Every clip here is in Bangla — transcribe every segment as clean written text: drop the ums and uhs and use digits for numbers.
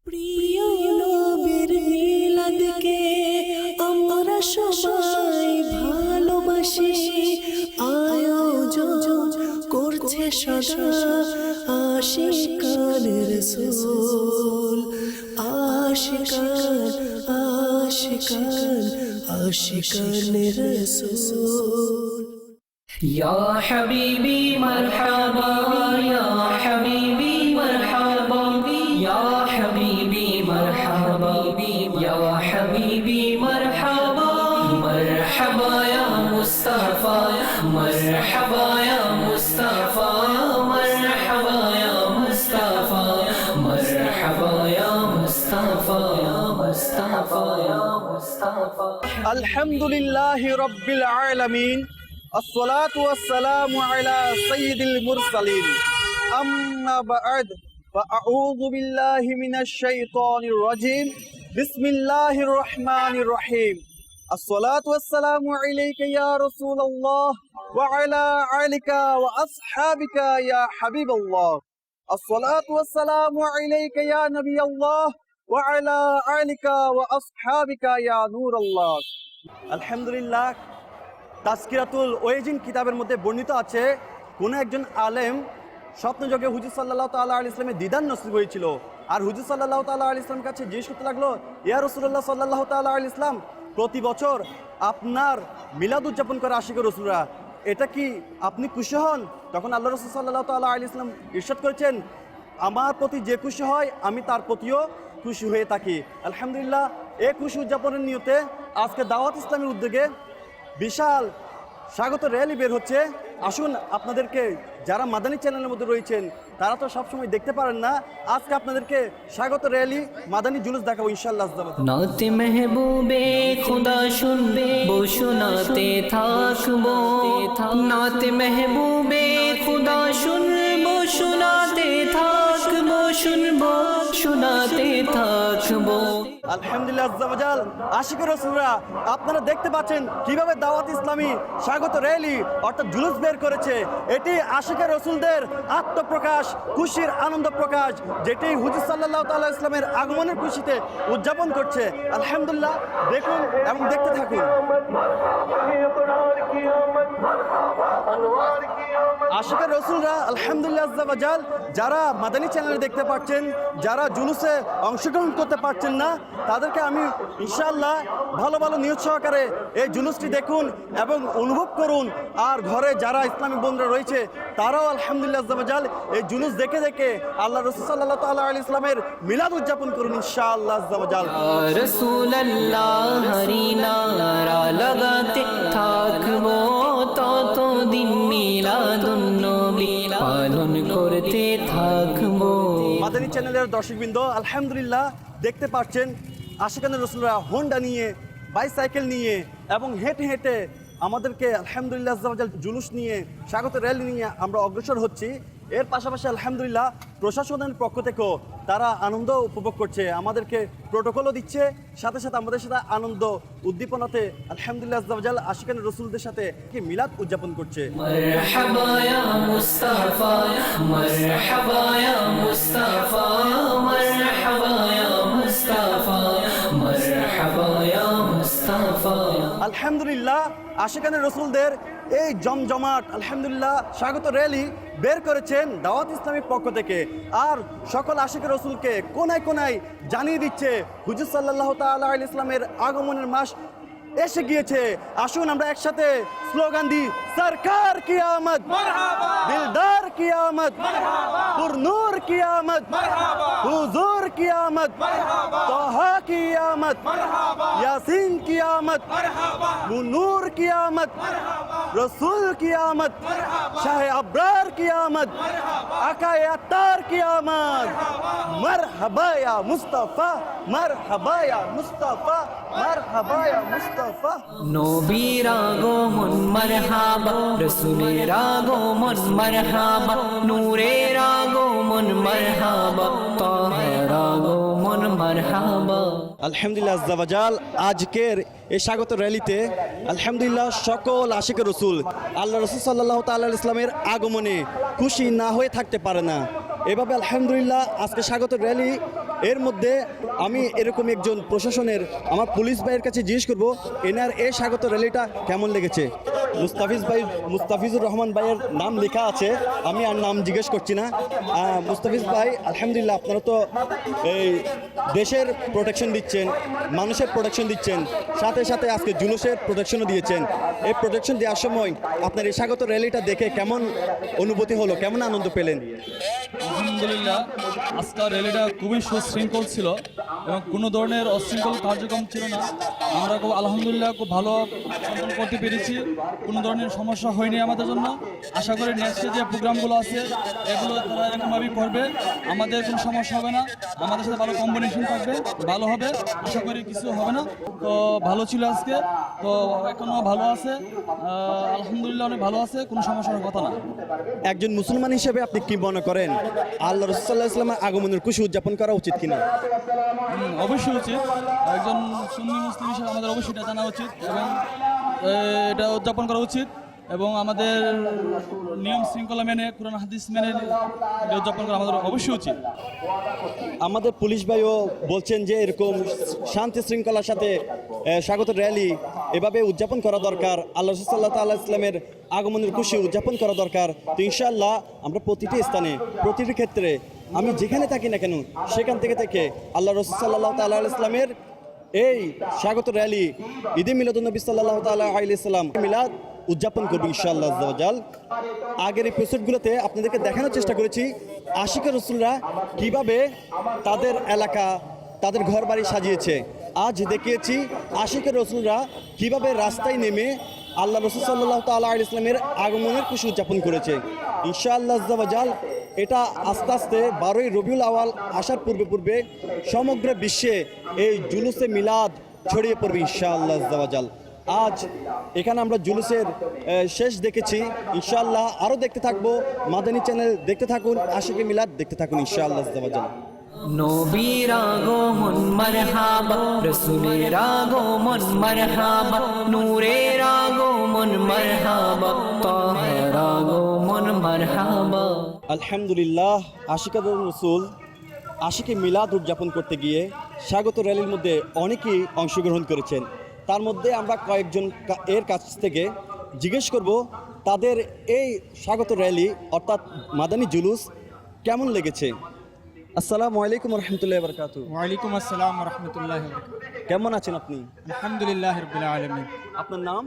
প্রিয় নবীর মিলাদকে আমরা সবাই ভালোবাসি, আয়োজন করছে সদা আশিকান রাসূল। আশিকান আশিকান আশিকান রাসূল। يا حبيبي مرحبا يا حبيبي مرحبا يا حبيبي مرحبا يا حبيبي مرحبا مرحبا يا مصطفى مرحبا يا مصطفى مرحبا يا مصطفى مرحبا يا مصطفى يا مصطفى يا مصطفى الحمد لله رب العالمين الصلاة والسلام على سيد المرسلين أما بعد فأعوذ بالله من الشيطان الرجيم بسم الله الرحمن الرحيم الصلاة والسلام عليك يا رسول الله وعلى آلك وأصحابك يا حبيب الله الصلاة والسلام عليك يا نبي الله وعلى آلك وأصحابك يا نور الله الحمد لله তাজকিরাতুল ওয়াজিন কিতাবের মধ্যে বর্ণিত আছে, কোনো একজন আলেম স্বপ্নযোগে হুজুর সাল্লাল্লাহু তাআলা আলাইহি ইসলামের দিদার নসিব হয়েছিল। আর হুজুর সাল্লাল্লাহু তাআলা আলাইহি ইসলামের কাছে জিজ্ঞেস করতে লাগলো, ইয়া রাসূলুল্লাহ সাল্লাল্লাহু তাআলা আলাইহি ইসলাম, প্রতি বছর আপনার মিলাদ উদযাপন করে আশিক রাসূলরা, এটা কি আপনি খুশি হন? তখন আল্লাহ রাসূল সাল্লাল্লাহু তাআলা আলাইহি ইসলাম ইরশাদ করেছেন, আমার প্রতি যে খুশি হয় আমি তার প্রতিও খুশি হয়ে থাকি। আলহামদুলিল্লাহ, এই খুশি উদযাপনের নিয়তে আজকে দাওয়াত ইসলামের উদ্যোগে বিশাল স্বাগত র্যালি বের হচ্ছে। আসুন, আপনাদেরকে যারা মাদানী চ্যানেলের মধ্যে রয়েছেন তারা তো সবসময় দেখতে পারেন না, আজকে আপনাদেরকে স্বাগত র্যালি মাদানী জুলুস দেখাবো ইনশাআল্লাহ। নাতে মেহবুবে খুদা শুনবে বো শোনাতে থাকবো, নাতে মেহবুবে খুদা শুনবো শোনাতে থাকবো, শুনবো শোনাতে থাকবো। আলহামদুলিল্লাহ আজ্জাওয়াজাল, আশিক রাসূলরা আপনারা দেখতে পাচ্ছেন কিভাবে দাওয়াত ইসলামী স্বাগত র্যালি অর্থাৎ জুলুস বের করেছে। এটি আশিক রাসূলদের আত্মপ্রকাশ, খুশির আনন্দ প্রকাশ, যেটি হুজুর সাল্লাল্লাহু তাআলা ইসলামের আগমনের খুশিতে উদযাপন করছে। আলহামদুলিল্লাহ, দেখুন এবং দেখতে থাকুন। আশিক রাসূলরা আলহামদুলিল্লাহ আজ্জাওয়াজাল, যারা মাদানী চ্যানেলে দেখতে পাচ্ছেন, যারা জুলুসে অংশগ্রহণ করতে পারছেন না, তাদেরকে আমি ইনশাআল্লাহ ভালো ভালো নিয়ত সহকারে এই জুলুসটি দেখুন এবং অনুভব করুন। আর ঘরে যারা ইসলামী বন্ধুরা রয়েছে তারাও আলহামদুলিল্লাহ আজ্জাওয়াজাল এই জুলুস দেখে দেখে আল্লাহ রাসূল সাল্লাল্লাহু তাআলা আলাইহি ইসলামের মিলাদ উদযাপন করুন ইনশাআল্লাহ আজ্জাওয়াজাল। রাসূলুল্লাহ হরি নারা লাগাতে থাকবো, ততদিন মিলাদুন নবী পালন করতে থাকবো। মাদানী চ্যানেলের দর্শকবৃন্দ, আলহামদুলিল্লাহ দেখতে পাচ্ছেন আশিকান রাসূলরা হোন্ডা নিয়ে, বাইসাইকেল নিয়ে এবং হেঁটে হেঁটে আমাদেরকে আলহামদুলিল্লাহ আজ্জাওয়াজাল জুলুস নিয়ে, স্বাগত র্যালি নিয়ে আমরা অগ্রসর হচ্ছি। এর পাশাপাশি আলহামদুলিল্লাহ প্রশাসনের পক্ষ থেকেও তারা আনন্দ উপভোগ করছে, আমাদেরকে প্রোটোকলও দিচ্ছে, সাথে সাথে আমাদের সাথে আনন্দ উদ্দীপনাতে আলহামদুলিল্লাহ আজ্জাওয়াজাল আশিকান রাসূলদের সাথে কি মিলাদ উদযাপন করছে। মারহাবা ইয়া মুস্তাফা মারহাবা ইয়া মুস্তাফা মারহাবা ইয়া মুস্তাফা মারহাবা ইয়া মুস্তাফা। আলহামদুলিল্লাহ, আশিকান রাসূলদের এই জমজমাট আলহামদুলিল্লাহ স্বাগত র্যালি বের করেছেন দাওয়াত ইসলামের পক্ষ থেকে। আর সকল আশিক রাসূলকে কোনায় কোনায় জানিয়ে দিচ্ছে হুজুর সাল্লাল্লাহু তাআলা আলাইহি ইসলামের আগমনের মাস এসে গিয়েছে। আসুন আমরা একসাথে স্লোগান দিই, সরকার কি আমদ মারহাবা, দিলদার কি আমদ মারহাবা, পুরনূর কি আমদ মারহাবা, হুজুর কি আমদ মারহাবা, তাহা কি আমদ মারহাবা, ইয়াসিন কি আমদ মারহাবা, মুনূর কি আমদ মারহাবা, রাসূল কি আমদ মারহাবা, শাহে আবরার কি আমদ মারহাবা, আকায়ে আত্তার কি আমদ মারহাবা ইয়া মুস্তাফা, মারহাবা ইয়া মুস্তাফা, মারহাবা ইয়া মুস্তাফা। নবীর আগমন মারহাবা, রাসূলের আগমন মারহাবা, নূরের আগমন মারহাবা, তাহের আগমন মারহাবা। আলহামদুলিল্লাহ আজ্জাওয়াজাল, আজকের এই স্বাগত র্যালিতে আলহামদুলিল্লাহ সকল আশিক রসুল আল্লাহ রসুল সাল্লাল্লাহু তাআলা আলাইহি ইসলামের আগমনে খুশি না হয়ে থাকতে পারে না। এভাবে আলহামদুলিল্লাহ আজকে স্বাগত র্যালি এর মধ্যে আমি এরকম একজন প্রশাসনের আমার পুলিশ ভাইয়ের কাছে জিজ্ঞেস করব এনার এই স্বাগত র্যালিটা কেমন লেগেছে। মুস্তাফিজুর রহমান ভাইয়ের নাম লেখা আছে, আমি আর নাম জিজ্ঞেস করছি না। মুস্তাফিজ ভাই, আলহামদুলিল্লাহ আপনারা তো এই দেশের প্রোটেকশন দিচ্ছেন, মানুষের প্রোটেকশন দিচ্ছেন, সাথে সাথে আজকে জুলুসের প্রোটেকশনও দিয়েছেন। এই প্রোটেকশন দেওয়ার সময় আপনার এই স্বাগত র্যালিটা দেখে কেমন অনুভূতি হলো, কেমন আনন্দ পেলেন? আলহামদুলিল্লাহ, আজকের র্যালিটা খুবই সুশৃঙ্খল ছিল এবং কোনো ধরনের অশৃঙ্খল কার্যক্রম ছিল না। আমরা খুব আলহামদুলিল্লাহ খুব ভালো সম্পন্ন করতে পেরেছি, কোনো ধরনের সমস্যা হয়নি আমাদের জন্য। আশা করি নেক্সটে যে প্রোগ্রামগুলো আছে এগুলো তারা এরকমভাবেই করবে, আমাদের কোনো সমস্যা হবে না, আমাদের সাথে ভালো কম্বিনেশন থাকবে, ভালো হবে, আশা করি কিছু হবে না। তো ভালো ছিল আজকে, তো এখনও ভালো আছে, আলহামদুলিল্লাহ অনেক ভালো আছে, কোনো সমস্যার কথা না। একজন মুসলমান হিসেবে আপনি কি মনে করেন আল্লাহ রাসূল সাল্লাল্লাহু আলাইহি ওয়াসাল্লামের আগমনের খুশি উদযাপন করা উচিত কিনা? অবশ্যই উচিত, একজন সুন্নি মুসলিম হিসেবে আমাদের অবশ্যই এটা জানা উচিত এবং এটা উদযাপন করা উচিত এবং আমাদের নিয়ম শৃঙ্খলা মেনে, কুরআন হাদিস মেনে এটা উদযাপন করা আমাদের অবশ্যই উচিত। আমাদের পুলিশ ভাইও বলছেন যে এরকম শান্তি শৃঙ্খলার সাথে স্বাগত র্যালি এভাবে উদযাপন করা দরকার, আল্লাহ রাসূল সাল্লাল্লাহু আলাইহি ওয়াসাল্লামের আগমনের খুশি উদযাপন করা দরকার। তো ইনশাআল্লাহ আমরা প্রতিটি স্থানে, প্রতিটি ক্ষেত্রে, আমি যেখানে থাকি না কেন সেখান থেকে আল্লাহ রাসূল সাল্লাল্লাহু আলাইহি ওয়াসাল্লামের এই স্বাগত র্যালি ঈদে মিলাদুন্নবী সাল্লাল্লাহু আলাইহি ওয়াসাল্লাম মিলাদ উদযাপন করবো ইনশাআল্লাহ আজ্জা ওয়া জাল। আগের এপিসোডগুলোতে আপনাদেরকে দেখানোর চেষ্টা করেছি আশিকের রাসূলরা কিভাবে তাদের এলাকা, তাদের ঘর বাড়ি সাজিয়েছে। আজ দেখিয়েছি আশিকের রাসূলরা কিভাবে রাস্তায় নেমে আল্লাহ রাসূল সাল্লাল্লাহু আলাইহি ওয়াসাল্লামের আগমনের খুশি উদযাপন করেছে ইনশাআল্লাহ আজ্জা ওয়া জাল। এটা আস্তে আস্তে 12ই রবিউল আওয়াল আসার পূর্বে সমগ্র বিশ্বে এই জুলুসে মিলাদ ছড়িয়ে পড়বে ইনশাআল্লাহ আজ্জা ওয়া জাল। আজ এখানে আমরা জুলুসের শেষ দেখেছি, ইনশাআল্লাহ আরও দেখতে থাকবো। মাদানী চ্যানেল দেখতে থাকুন, আশিকে মিলাদ দেখতে থাকুন ইনশাআল্লাহ আজ্জা ওয়া জাল। নবীর আগমন মারহাবা, রাসূলের আগমন মারহাবা, নূরের আগমন মারহাবা, তাহের আগমন মারহাবা। আলহামদুলিল্লাহ, আশিকাতুর রাসূল আশিকে মিলাদ উদযাপন করতে গিয়ে স্বাগত র্যালির মধ্যে অনেকেই অংশগ্রহণ করেছেন। তার মধ্যে আমরা কয়েকজন এর কাছ থেকে জিজ্ঞেস করব তাদের এই স্বাগত র্যালি অর্থাৎ মাদানী জুলুস কেমন লেগেছে। আসসালামু আলাইকুম রহমতুল্লাহ বরকাতু। ওয়ালাইকুম আসসালাম রহমতুল্লাহ। কেমন আছেন আপনি? আলহামদুলিল্লাহ রাব্বিল আলামিন। আপনার নাম?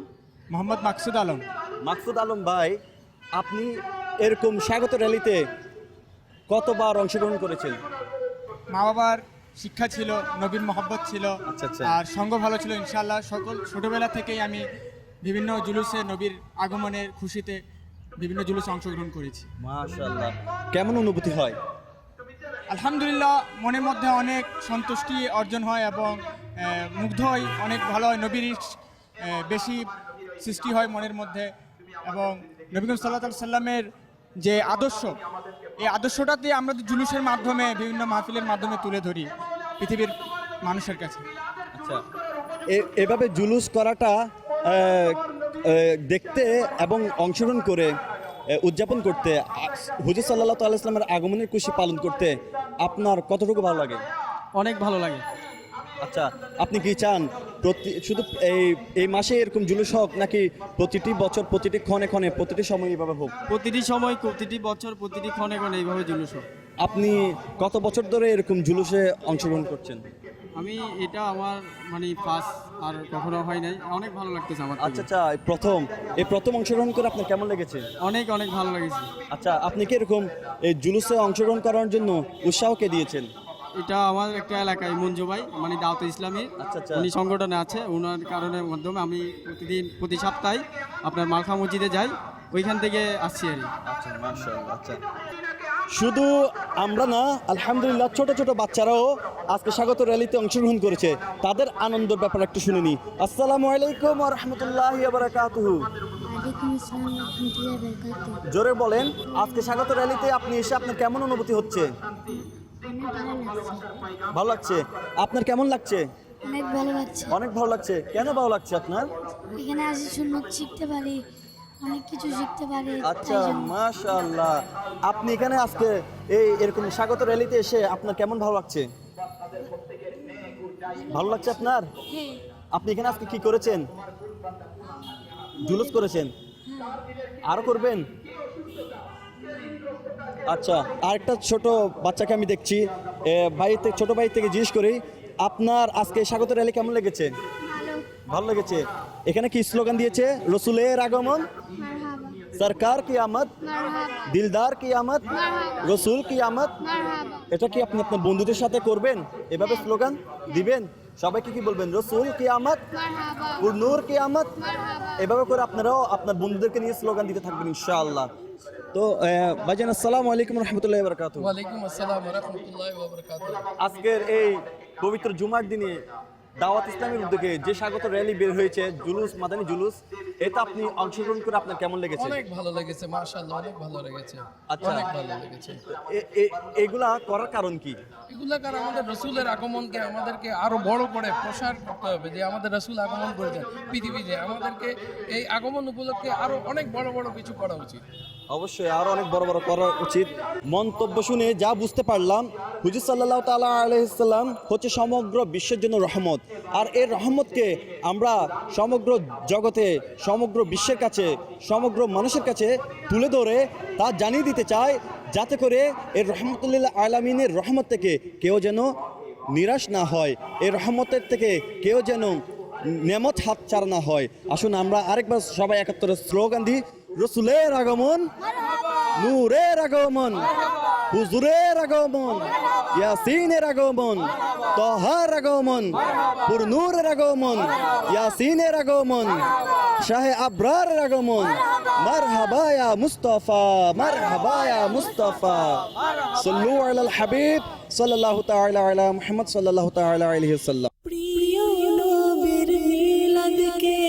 মোহাম্মদ মাকসুদ আলম। মাকসুদ আলম ভাই, আপনি এরকম স্বাগত র্যালিতে কতবার অংশগ্রহণ করেছেন? মা বাবার শিক্ষা ছিল, নবীর মহব্বত ছিল, আচ্ছা, আচ্ছা। আর সঙ্গ ভালো ছিল ইনশাআল্লাহ। ছোটবেলা থেকেই আমি বিভিন্ন জুলুসে, নবীর আগমনের খুশিতে বিভিন্ন জুলুসে অংশগ্রহণ করেছি। মাশাআল্লাহ, কেমন অনুভূতি হয়? আলহামদুলিল্লাহ, মনের মধ্যে অনেক সন্তুষ্টি অর্জন হয় এবং মুগ্ধ হই, অনেক ভালো হয়, নবীর বেশি সৃষ্টি হয় মনের মধ্যে। এবং নবী করিম সাল্লাল্লাহু আলাইহি সাল্লামের যে আদর্শ, এই আদর্শটাতে আমরা জুলুসের মাধ্যমে, বিভিন্ন মাহফিলের মাধ্যমে তুলে ধরি পৃথিবীর মানুষের কাছে। আচ্ছা, এভাবে জুলুস করাটা দেখতে এবং অংশগ্রহণ করে উদযাপন করতে, হুজুর সাল্লাল্লাহু আলাইহি ওয়াসাল্লামের আগমনের খুশি পালন করতে আপনার কতটুকু ভালো লাগে? অনেক ভালো লাগে। আচ্ছা, আপনি কি চান শুধু এই মাসে এরকম জুলুস হোক, নাকি প্রতিটি বছর, প্রতিটি ক্ষণে ক্ষণে, প্রতিটি সময় এইভাবে হোক? প্রতিটি সময়, প্রতিটি বছর, প্রতিটি ক্ষণে ক্ষণে এইভাবে জুলুস হোক। আপনি কত বছর ধরে এরকম জুলুসে অংশগ্রহণ করছেন? আমি এটা আমার ফার্স্ট, আর কখনো হয় নাই। অনেক ভালো লাগতেছে আমার। আচ্ছা আচ্ছা, প্রথম অংশগ্রহণ করে আপনার কেমন লেগেছে? অনেক ভালো লেগেছে। আচ্ছা, আপনি কি এরকম এই জুলুসে অংশগ্রহণ করার জন্য উৎসাহ কে দিয়েছেন? এটা আমার একটা এলাকায় মঞ্জু ভাই, দাওয়াত ইসলামী, আচ্ছা আচ্ছা, উনি সংগঠনে আছে, ওনার কারণের মাধ্যমে আমি প্রতি সপ্তাহে আপনার মালখা মসজিদে যাই, ওইখান থেকে আসছি আর কি। আচ্ছা, মাশাআল্লাহ। আচ্ছা, শুধু আমরা না, আলহামদুলিল্লাহ ছোট ছোট বাচ্চারাও আজকে স্বাগত র্যালিতে অংশগ্রহণ করেছে, তাদের আনন্দের ব্যাপার একটু শুনে নি। আসসালামু আলাইকুম ওয়া রাহমাতুল্লাহি ওয়া বারাকাতুহু। ওয়ালাইকুম আসসালাম ওয়া রাহমাতুল্লাহি ওয়া বারাকাতুহু। জোরে বলেন, আজকে স্বাগত র্যালিতে আপনি এসে আপনার কেমন অনুভূতি হচ্ছে? অনেক ভালো লাগছে। আপনার কেমন লাগছে? অনেক ভালো লাগছে। অনেক ভালো লাগছে। কেন ভালো লাগছে আপনার? এখানে আসি সুন্নত শিখতে পারি, অনেক কিছু শিখতে পারি। আচ্ছা, মাশাআল্লাহ। আপনি এখানে আজকে এরকম স্বাগত র্যালিতে এসে আপনার কেমন ভালো লাগছে? ভালো লাগছে আপনার? হ্যাঁ আপনি এখানে আজকে কি করেছেন? জুলুস করেছেন, আরো করবেন? আচ্ছা, আরেকটা ছোট বাচ্চাকে আমি দেখছি, ছোট ভাই থেকে জিজ্ঞেস করি, আপনার আজকে স্বাগত র্যালি কেমন লেগেছে? ভালো ভালো লেগেছে। এখানে কি স্লোগান দিয়েছে? রসুলের আগমন, মারহাবা সরকার কি আমদ, মারহাবা দিলদার কি আমদ, মারহাবা রসুল কি আমদ। মারহাবা এটা কি আপনি আপনার বন্ধুদের সাথে করবেন? এভাবে স্লোগান দিবেন? সবাইকে কি বলবেন? রসুল কি আমদ, মারহাবা নূর কি আমদ। মারহাবা এভাবে করে আপনারাও আপনার বন্ধুদেরকে নিয়ে স্লোগান দিতে থাকবেন ইনশাআল্লাহ। তো ভাইজান, আসসালামু আলাইকুম রহমতুল্লাহি ওয়া বারাকাতুহু। ওয়ালাইকুম আসসালাম ওয়া রাহমাতুল্লাহি ওয়া বারাকাতুহু। আজকের এই পবিত্র জুমার দিনে দাওয়াত ইসলামের উদ্যোগে যে স্বাগত র্যালি বের হয়েছে, জুলুস, মাদানী জুলুস, এটা আপনি অংশগ্রহণ করে আপনার কেমন লেগেছে? অনেক ভালো লেগেছে, মাশাআল্লাহ, অনেক ভালো লেগেছে। আচ্ছা। অনেক ভালো লেগেছে। এগুলা করার কারণ কি? এগুলা কারণ আমাদের রসুলের আগমনকে আমাদেরকে আরো বড় করে প্রসার করতে হবে, যে আমাদের রসুল আগমন করেছেন পৃথিবীতে, আমাদেরকে এই আগমন উপলক্ষে আরো অনেক বড় বড় কিছু করা উচিত। অবশ্যই আরো অনেক বড় বড় করা উচিত। মন্তব্য শুনে যা বুঝতে পারলাম, হুজুর সাল্লাল্লাহু তাআলা আলাইহিস সাল্লাম হচ্ছে সমগ্র বিশ্বের জন্য রহমত, আর এই রহমতকে আমরা সমগ্র জগতে, সমগ্র বিশ্বের কাছে, সমগ্র মানুষের কাছে তুলে ধরে তা জানিয়ে দিতে চাই, যাতে করে এই রহমতুল্লিল আলামিনের রহমত থেকে কেউ যেন নিরাশ না হয়, এই রহমতের থেকে কেউ যেন নেমত হাত ছাড়া না হয়। আসুন আমরা আরেকবার সবাই একাত্তরে স্লোগান দিই, রসুলের আগমন, নূরের আগমন, হুজুরের আগমন, ইয়াসিনের আগমন, তহার আগমন, পুরনূরের আগমন, ইয়াসিনের আগমন, শাহে আবরারের আগমন, মারহাবা ইয়া মুস্তাফা, মারহাবা ইয়া মুস্তাফা, সাল্লু আলাল হাবিব সাল্লাল্লাহু তাআলা আলা মুহাম্মদ সাল্লাল্লাহু তাআলা আলাইহি ওয়াসাল্লাম। প্রিয় নবীর মিলাদকে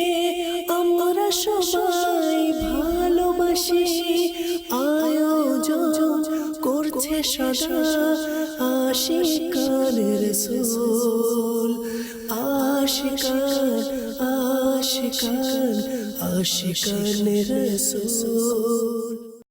আমরা সবাই ভালোবাসি, আয়োজন করছে সদা আশিকান রাসূল, আশিকান আশিকান আশিকান রাসূল।